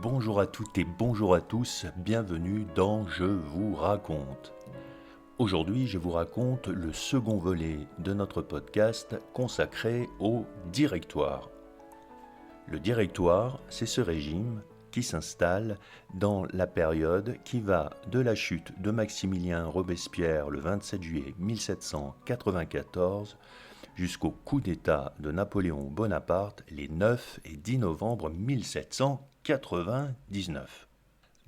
Bonjour à toutes et bonjour à tous, bienvenue dans Je vous raconte. Aujourd'hui, je vous raconte le second volet de notre podcast consacré au directoire. Le directoire, c'est ce régime qui s'installe dans la période qui va de la chute de Maximilien Robespierre le 27 juillet 1794 jusqu'au coup d'État de Napoléon Bonaparte les 9 et 10 novembre 1799.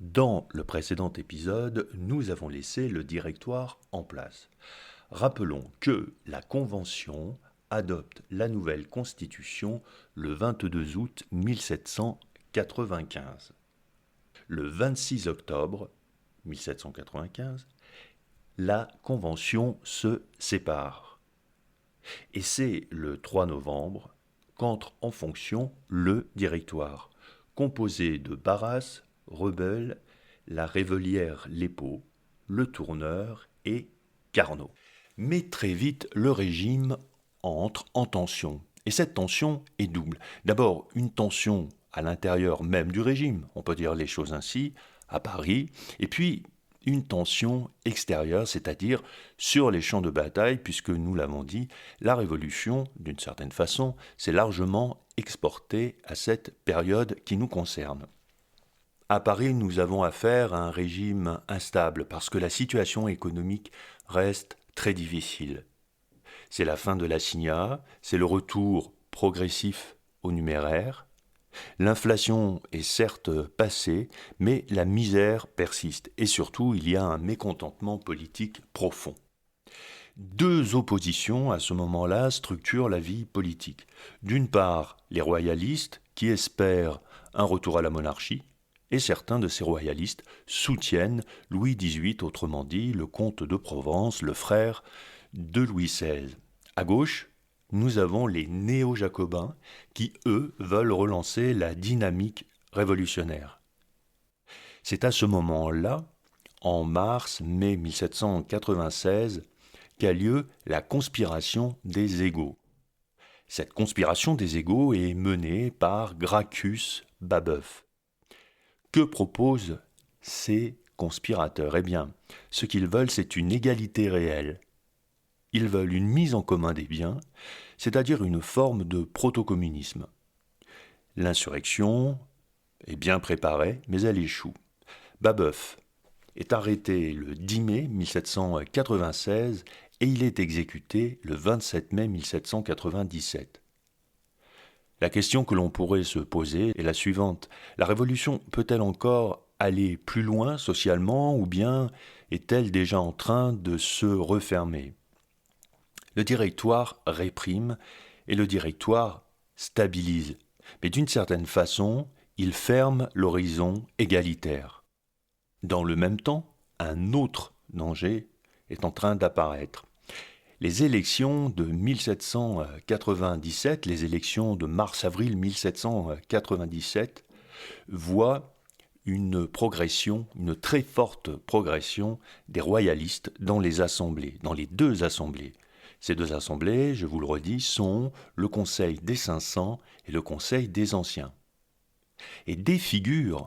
Dans le précédent épisode, nous avons laissé le directoire en place. Rappelons que la Convention adopte la nouvelle Constitution le 22 août 1795. Le 26 octobre 1795, la Convention se sépare. Et c'est le 3 novembre qu'entre en fonction le directoire, composé de Barras, Reubel, la Révelière Lépeau, le Tourneur et Carnot. Mais très vite, le régime entre en tension. Et cette tension est double. D'abord, une tension à l'intérieur même du régime, on peut dire les choses ainsi, à Paris, et puis une tension extérieure, c'est-à-dire sur les champs de bataille, puisque nous l'avons dit, la Révolution, d'une certaine façon, s'est largement exportée à cette période qui nous concerne. À Paris, nous avons affaire à un régime instable, parce que la situation économique reste très difficile. C'est la fin de l'assignat, c'est le retour progressif au numéraire. L'inflation est certes passée, mais la misère persiste et surtout il y a un mécontentement politique profond. Deux oppositions à ce moment-là structurent la vie politique. D'une part, les royalistes qui espèrent un retour à la monarchie, et certains de ces royalistes soutiennent Louis XVIII, autrement dit le comte de Provence, le frère de Louis XVI. À gauche, nous avons les néo-jacobins qui, eux, veulent relancer la dynamique révolutionnaire. C'est à ce moment-là, en mars-mai 1796, qu'a lieu la conspiration des égaux. Cette conspiration des égaux est menée par Gracchus Babeuf. Que proposent ces conspirateurs ? Eh bien, ce qu'ils veulent, c'est une égalité réelle. Ils veulent une mise en commun des biens, c'est-à-dire une forme de proto-communisme. L'insurrection est bien préparée, mais elle échoue. Babeuf est arrêté le 10 mai 1796 et il est exécuté le 27 mai 1797. La question que l'on pourrait se poser est la suivante. La Révolution peut-elle encore aller plus loin socialement ou bien est-elle déjà en train de se refermer ? Le directoire réprime et le directoire stabilise. Mais d'une certaine façon, il ferme l'horizon égalitaire. Dans le même temps, un autre danger est en train d'apparaître. Les élections de 1797, les élections de mars-avril 1797, voient une progression, une très forte progression des royalistes dans les assemblées, dans les deux assemblées. Ces deux assemblées, je vous le redis, sont le Conseil des 500 et le Conseil des Anciens. Et des figures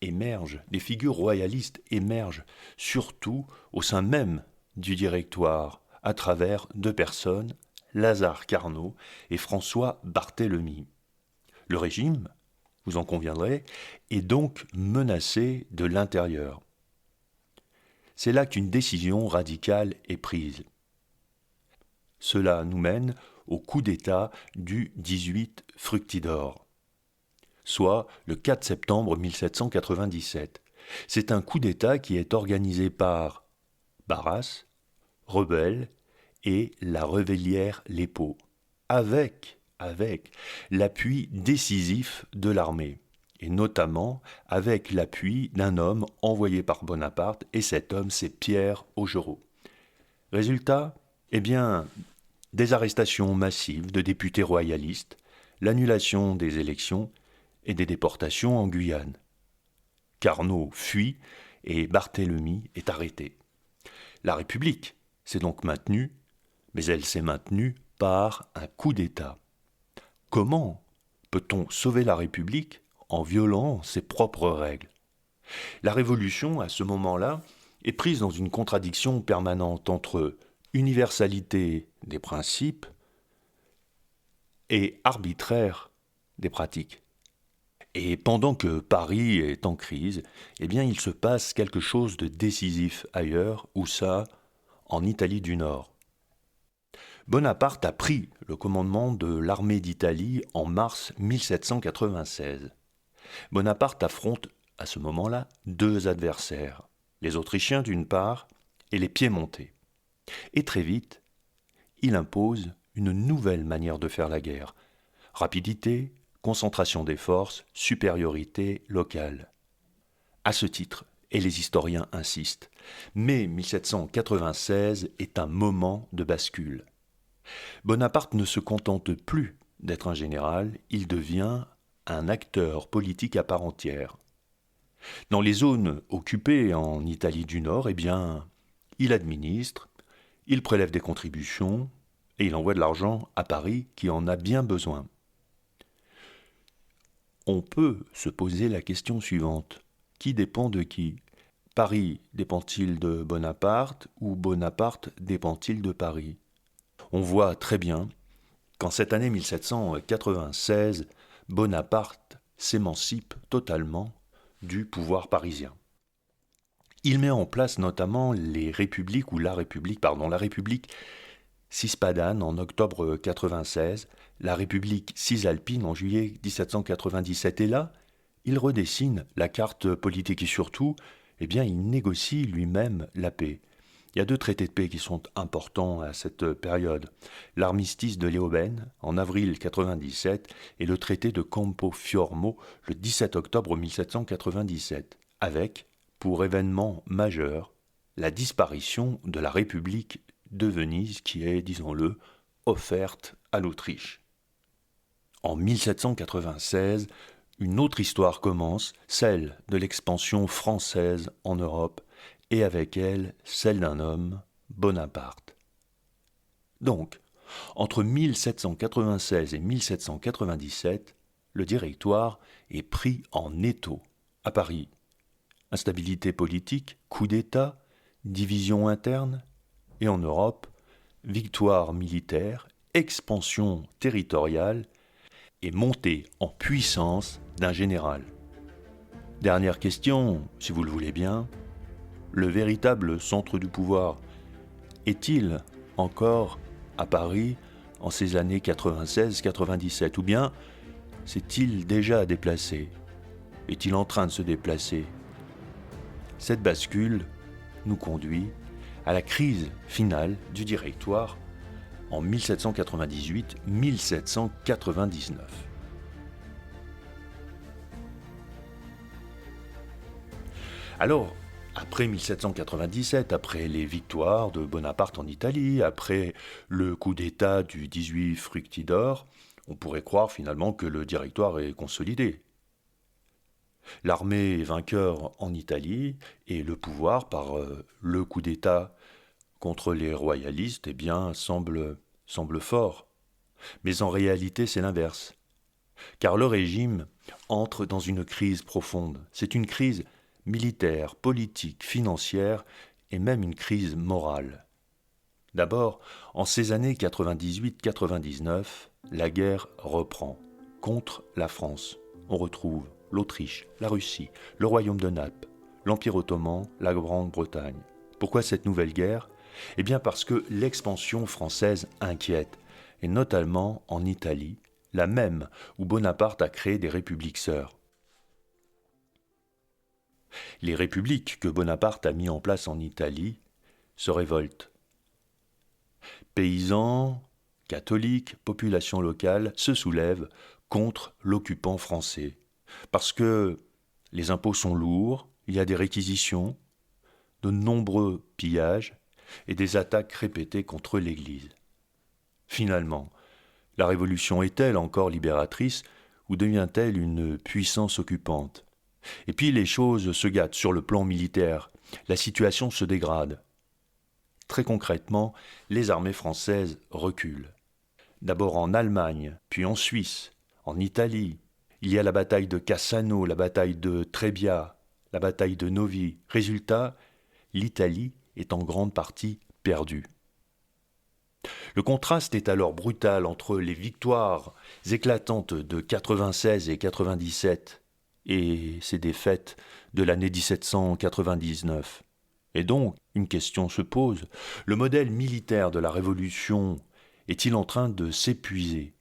émergent, des figures royalistes émergent, surtout au sein même du directoire, à travers deux personnes, Lazare Carnot et François Barthélemy. Le régime, vous en conviendrez, est donc menacé de l'intérieur. C'est là qu'une décision radicale est prise. Cela nous mène au coup d'État du 18 Fructidor, soit le 4 septembre 1797. C'est un coup d'État qui est organisé par Barras, Reubel et la Révelière Lépeau, avec l'appui décisif de l'armée, et notamment avec l'appui d'un homme envoyé par Bonaparte, et cet homme c'est Pierre Augereau. Résultat ? Eh bien, des arrestations massives de députés royalistes, l'annulation des élections et des déportations en Guyane. Carnot fuit et Barthélemy est arrêté. La République s'est donc maintenue, mais elle s'est maintenue par un coup d'État. Comment peut-on sauver la République en violant ses propres règles. La Révolution, à ce moment-là, est prise dans une contradiction permanente entre universalité des principes et arbitraire des pratiques. Et pendant que Paris est en crise, eh bien, il se passe quelque chose de décisif ailleurs, où ça, en Italie du Nord. Bonaparte a pris le commandement de l'armée d'Italie en mars 1796. Bonaparte affronte à ce moment-là deux adversaires, les Autrichiens d'une part et les Piémontais. Et très vite, il impose une nouvelle manière de faire la guerre. Rapidité, concentration des forces, supériorité locale. À ce titre, et les historiens insistent, mai 1796 est un moment de bascule. Bonaparte ne se contente plus d'être un général, il devient un acteur politique à part entière. Dans les zones occupées en Italie du Nord, eh bien, il administre, il prélève des contributions et il envoie de l'argent à Paris qui en a bien besoin. On peut se poser la question suivante. Qui dépend de qui ? Paris dépend-il de Bonaparte ou Bonaparte dépend-il de Paris ? On voit très bien qu'en cette année 1796, Bonaparte s'émancipe totalement du pouvoir parisien. Il met en place notamment la République cispadane en octobre 1996, la République cisalpine en juillet 1797. Et là, il redessine la carte politique et surtout, eh bien, il négocie lui-même la paix. Il y a deux traités de paix qui sont importants à cette période. L'armistice de Léoben en avril 1997 et le traité de Campo-Fiormo le 17 octobre 1797, avec, pour événement majeur, la disparition de la République de Venise qui est, disons-le, offerte à l'Autriche. En 1796, une autre histoire commence, celle de l'expansion française en Europe, et avec elle, celle d'un homme, Bonaparte. Donc, entre 1796 et 1797, le Directoire est pris en étau à Paris. Instabilité politique, coup d'État, division interne, et en Europe, victoire militaire, expansion territoriale et montée en puissance d'un général. Dernière question, si vous le voulez bien, le véritable centre du pouvoir est-il encore à Paris en ces années 96-97 ou bien s'est-il déjà déplacé ? Est-il en train de se déplacer ? Cette bascule nous conduit à la crise finale du Directoire en 1798-1799. Alors, après 1797, après les victoires de Bonaparte en Italie, après le coup d'État du 18 Fructidor, on pourrait croire finalement que le Directoire est consolidé. L'armée est vainqueur en Italie et le pouvoir, par le coup d'État contre les royalistes, eh bien, semble fort. Mais en réalité, c'est l'inverse. Car le régime entre dans une crise profonde. C'est une crise militaire, politique, financière et même une crise morale. D'abord, en ces années 98-99, la guerre reprend contre la France. On retrouve l'Autriche, la Russie, le royaume de Naples, l'Empire ottoman, la Grande-Bretagne. Pourquoi cette nouvelle guerre ? Eh bien parce que l'expansion française inquiète, et notamment en Italie, la même où Bonaparte a créé des républiques sœurs. Les républiques que Bonaparte a mis en place en Italie se révoltent. Paysans, catholiques, population locale se soulèvent contre l'occupant français. Parce que les impôts sont lourds, il y a des réquisitions, de nombreux pillages et des attaques répétées contre l'Église. Finalement, la Révolution est-elle encore libératrice ou devient-elle une puissance occupante ? Et puis les choses se gâtent sur le plan militaire, la situation se dégrade. Très concrètement, les armées françaises reculent. D'abord en Allemagne, puis en Suisse, en Italie. Il y a la bataille de Cassano, la bataille de Trebia, la bataille de Novi. Résultat, l'Italie est en grande partie perdue. Le contraste est alors brutal entre les victoires éclatantes de 96 et 97 et ces défaites de l'année 1799. Et donc, une question se pose, le modèle militaire de la Révolution est-il en train de s'épuiser?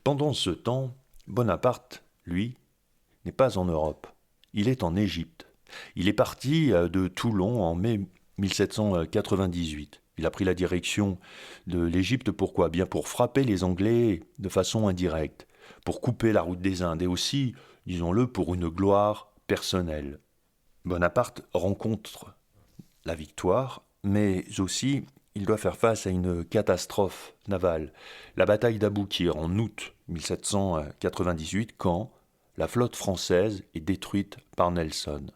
Pendant ce temps, Bonaparte, lui, n'est pas en Europe, il est en Égypte. Il est parti de Toulon en mai 1798. Il a pris la direction de l'Égypte, pourquoi? Bien pour frapper les Anglais de façon indirecte, pour couper la route des Indes et aussi, disons-le, pour une gloire personnelle. Bonaparte rencontre la victoire, mais aussi il doit faire face à une catastrophe navale, la bataille d'Aboukir en août 1798, quand la flotte française est détruite par Nelson.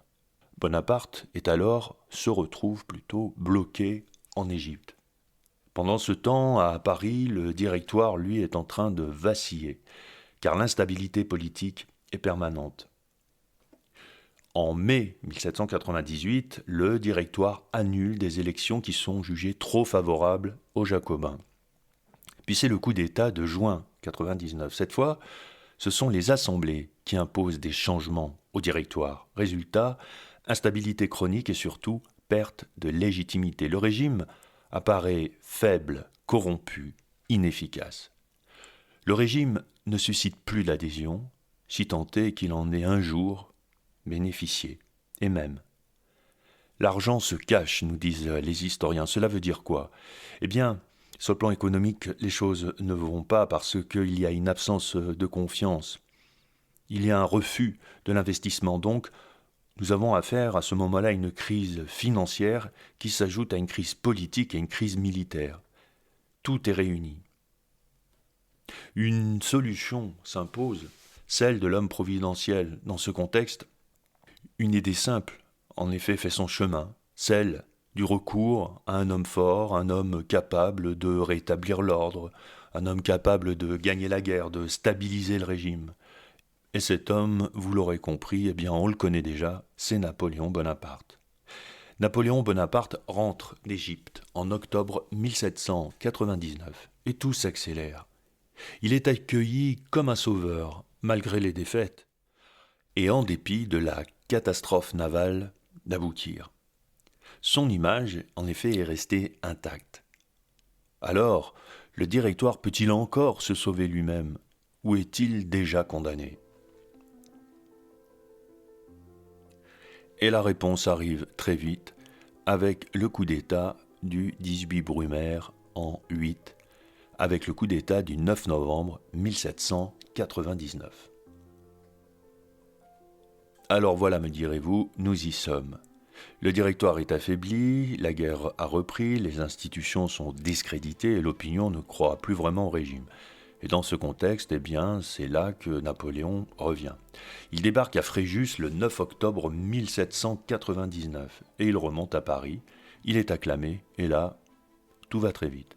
Bonaparte se retrouve plutôt bloqué en Égypte. Pendant ce temps, à Paris, le Directoire, lui, est en train de vaciller, car l'instabilité politique est permanente. En mai 1798, le Directoire annule des élections qui sont jugées trop favorables aux Jacobins. Puis c'est le coup d'État de juin 1999. Cette fois, ce sont les assemblées qui imposent des changements au Directoire. Résultat, instabilité chronique et surtout perte de légitimité. Le régime apparaît faible, corrompu, inefficace. Le régime ne suscite plus l'adhésion, si tant est qu'il en ait un jour bénéficié. Et même, l'argent se cache, nous disent les historiens. Cela veut dire quoi? Eh bien, sur le plan économique, les choses ne vont pas parce qu'il y a une absence de confiance. Il y a un refus de l'investissement. Donc, nous avons affaire à ce moment-là à une crise financière qui s'ajoute à une crise politique et une crise militaire. Tout est réuni. Une solution s'impose, celle de l'homme providentiel. Dans ce contexte, une idée simple, en effet, fait son chemin, celle du recours à un homme fort, un homme capable de rétablir l'ordre, un homme capable de gagner la guerre, de stabiliser le régime. Et cet homme, vous l'aurez compris, eh bien on le connaît déjà, c'est Napoléon Bonaparte. Napoléon Bonaparte rentre d'Égypte en octobre 1799 et tout s'accélère. Il est accueilli comme un sauveur, malgré les défaites, et en dépit de la catastrophe navale d'Aboukir. Son image, en effet, est restée intacte. Alors, le Directoire peut-il encore se sauver lui-même, ou est-il déjà condamné? Et la réponse arrive très vite, avec le coup d'État du 18 Brumaire en 8, avec le coup d'État du 9 novembre 1799. Alors voilà, me direz-vous, nous y sommes. Le Directoire est affaibli, la guerre a repris, les institutions sont discréditées et l'opinion ne croit plus vraiment au régime. Et dans ce contexte, eh bien, c'est là que Napoléon revient. Il débarque à Fréjus le 9 octobre 1799 et il remonte à Paris. Il est acclamé et là, tout va très vite.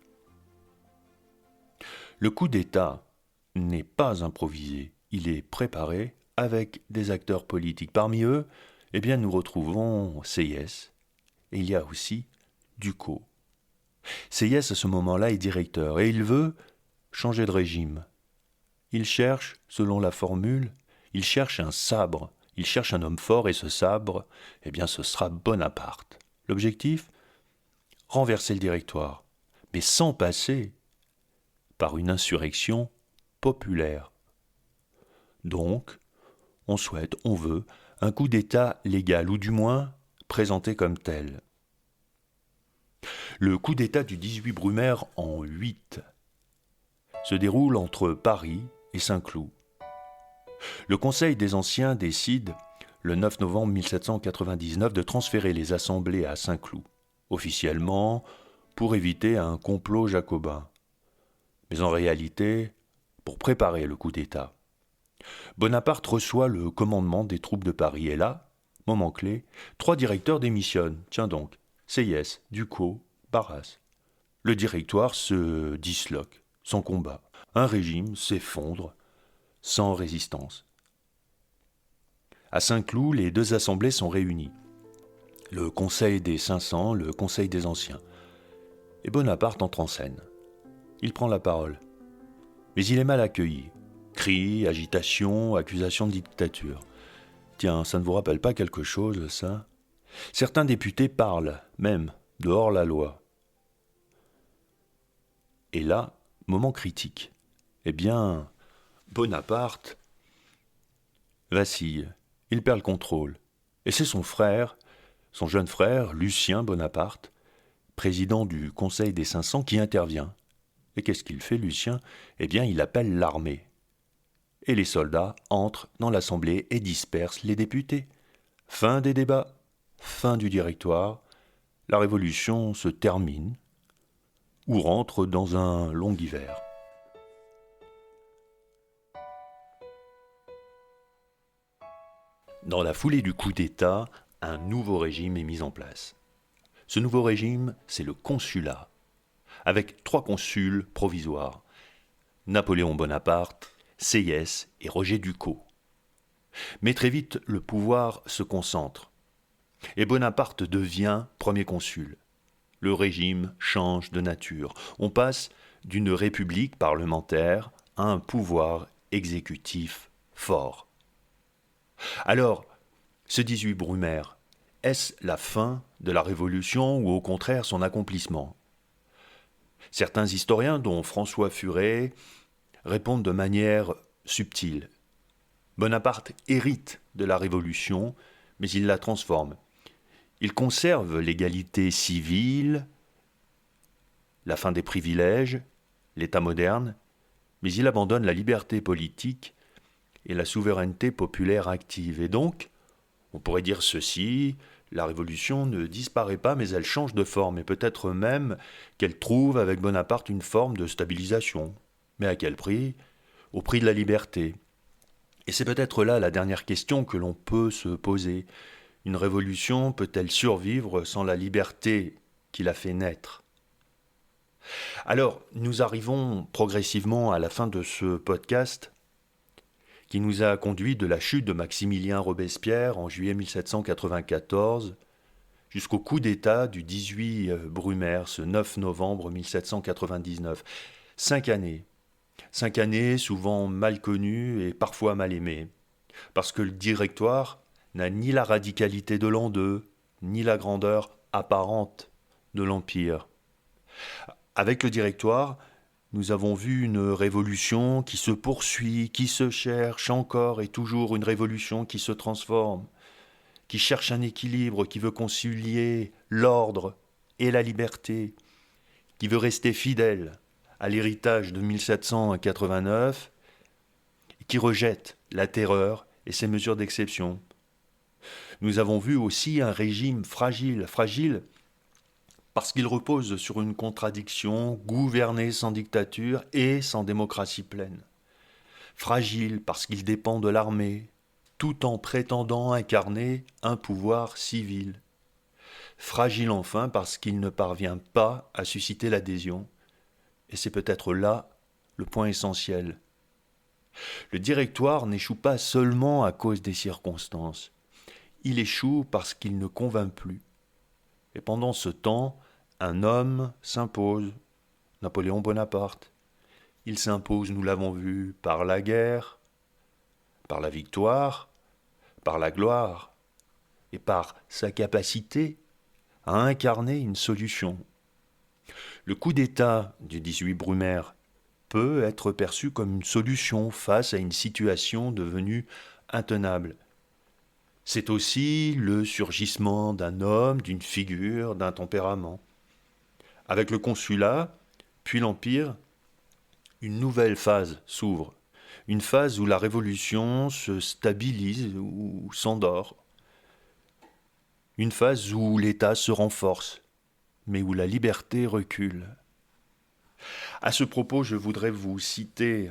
Le coup d'État n'est pas improvisé, il est préparé avec des acteurs politiques. Parmi eux, eh bien, nous retrouvons Sieyès et il y a aussi Ducos. Sieyès, à ce moment-là, est directeur et il veut changer de régime. Il cherche, selon la formule, il cherche un sabre, il cherche un homme fort et ce sabre, eh bien, ce sera Bonaparte. L'objectif? Renverser le Directoire, mais sans passer par une insurrection populaire. Donc, on veut un coup d'État légal, ou du moins présenté comme tel. Le coup d'État du 18 Brumaire en 8 se déroule entre Paris et Saint-Cloud. Le Conseil des Anciens décide, le 9 novembre 1799, de transférer les assemblées à Saint-Cloud, officiellement pour éviter un complot jacobin, mais en réalité pour préparer le coup d'État. Bonaparte reçoit le commandement des troupes de Paris et là, moment clé, 3 directeurs démissionnent. Tiens donc, Sieyès, Ducos, Barras. Le Directoire se disloque, sans combat. Un régime s'effondre, sans résistance. À Saint-Cloud, les deux assemblées sont réunies. Le Conseil des 500, le Conseil des Anciens. Et Bonaparte entre en scène. Il prend la parole. Mais il est mal accueilli. Cris, agitation, accusation de dictature. Tiens, ça ne vous rappelle pas quelque chose, ça ? Certains députés parlent, même, de hors-la-loi. Et là, moment critique. Eh bien, Bonaparte vacille. Il perd le contrôle. Et c'est son frère, son jeune frère, Lucien Bonaparte, président du Conseil des 500, qui intervient. Et qu'est-ce qu'il fait, Lucien ? Eh bien, il appelle l'armée. Et les soldats entrent dans l'Assemblée et dispersent les députés. Fin des débats, fin du directoire, la Révolution se termine ou rentre dans un long hiver. Dans la foulée du coup d'État, un nouveau régime est mis en place. Ce nouveau régime, c'est le consulat, avec 3 consuls provisoires, Napoléon Bonaparte, Sieyès et Roger Ducos. Mais très vite, le pouvoir se concentre, et Bonaparte devient premier consul. Le régime change de nature. On passe d'une république parlementaire à un pouvoir exécutif fort. Alors, se 18 Brumaire, est-ce la fin de la Révolution ou au contraire son accomplissement ? Certains historiens, dont François Furet, répondent de manière subtile. Bonaparte hérite de la Révolution, mais il la transforme. Il conserve l'égalité civile, la fin des privilèges, l'État moderne, mais il abandonne la liberté politique et la souveraineté populaire active. Et donc, on pourrait dire ceci, la Révolution ne disparaît pas, mais elle change de forme, et peut-être même qu'elle trouve avec Bonaparte une forme de stabilisation. Mais à quel prix ? Au prix de la liberté. Et c'est peut-être là la dernière question que l'on peut se poser. Une révolution peut-elle survivre sans la liberté qui l'a fait naître ? Alors, nous arrivons progressivement à la fin de ce podcast qui nous a conduit de la chute de Maximilien Robespierre en juillet 1794 jusqu'au coup d'État du 18 Brumaire, ce 9 novembre 1799. 5 années. 5 années souvent mal connues et parfois mal aimées, parce que le Directoire n'a ni la radicalité de l'an 2, ni la grandeur apparente de l'Empire. Avec le Directoire, nous avons vu une révolution qui se poursuit, qui se cherche encore et toujours, une révolution qui se transforme, qui cherche un équilibre, qui veut concilier l'ordre et la liberté, qui veut rester fidèle à l'héritage de 1789, et qui rejette la terreur et ses mesures d'exception. Nous avons vu aussi un régime fragile parce qu'il repose sur une contradiction, gouverner sans dictature et sans démocratie pleine. Fragile parce qu'il dépend de l'armée, tout en prétendant incarner un pouvoir civil. Fragile enfin parce qu'il ne parvient pas à susciter l'adhésion. Et c'est peut-être là le point essentiel. Le Directoire n'échoue pas seulement à cause des circonstances. Il échoue parce qu'il ne convainc plus. Et pendant ce temps, un homme s'impose, Napoléon Bonaparte. Il s'impose, nous l'avons vu, par la guerre, par la victoire, par la gloire, et par sa capacité à incarner une solution. Le coup d'État du 18 Brumaire peut être perçu comme une solution face à une situation devenue intenable. C'est aussi le surgissement d'un homme, d'une figure, d'un tempérament. Avec le consulat, puis l'Empire, une nouvelle phase s'ouvre. Une phase où la révolution se stabilise ou s'endort. Une phase où l'État se renforce, mais où la liberté recule. À ce propos, je voudrais vous citer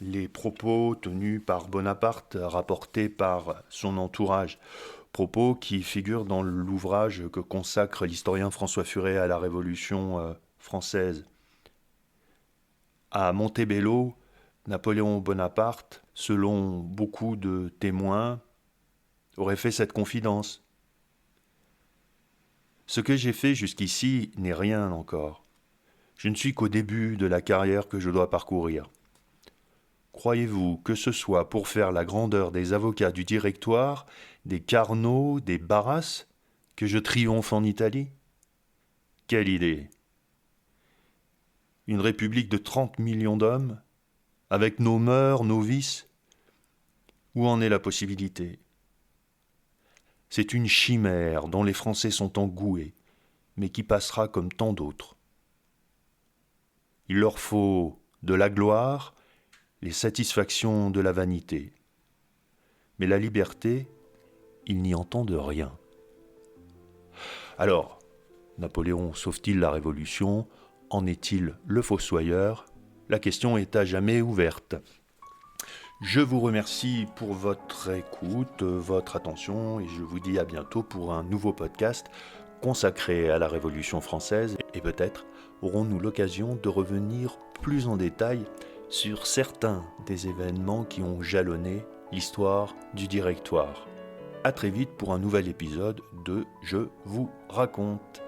les propos tenus par Bonaparte, rapportés par son entourage, propos qui figurent dans l'ouvrage que consacre l'historien François Furet à la Révolution française. À Montebello, Napoléon Bonaparte, selon beaucoup de témoins, aurait fait cette confidence. Ce que j'ai fait jusqu'ici n'est rien encore. Je ne suis qu'au début de la carrière que je dois parcourir. Croyez-vous que ce soit pour faire la grandeur des avocats du Directoire, des Carnot, des Barras, que je triomphe en Italie ? Quelle idée ! Une république de 30 millions d'hommes, avec nos mœurs, nos vices ? Où en est la possibilité ? C'est une chimère dont les Français sont engoués, mais qui passera comme tant d'autres. Il leur faut de la gloire, les satisfactions de la vanité. Mais la liberté, ils n'y entendent rien. Alors, Napoléon sauve-t-il la Révolution ? En est-il le fossoyeur ? La question est à jamais ouverte. Je vous remercie pour votre écoute, votre attention, et je vous dis à bientôt pour un nouveau podcast consacré à la Révolution française. Et peut-être aurons-nous l'occasion de revenir plus en détail sur certains des événements qui ont jalonné l'histoire du Directoire. À très vite pour un nouvel épisode de Je vous raconte.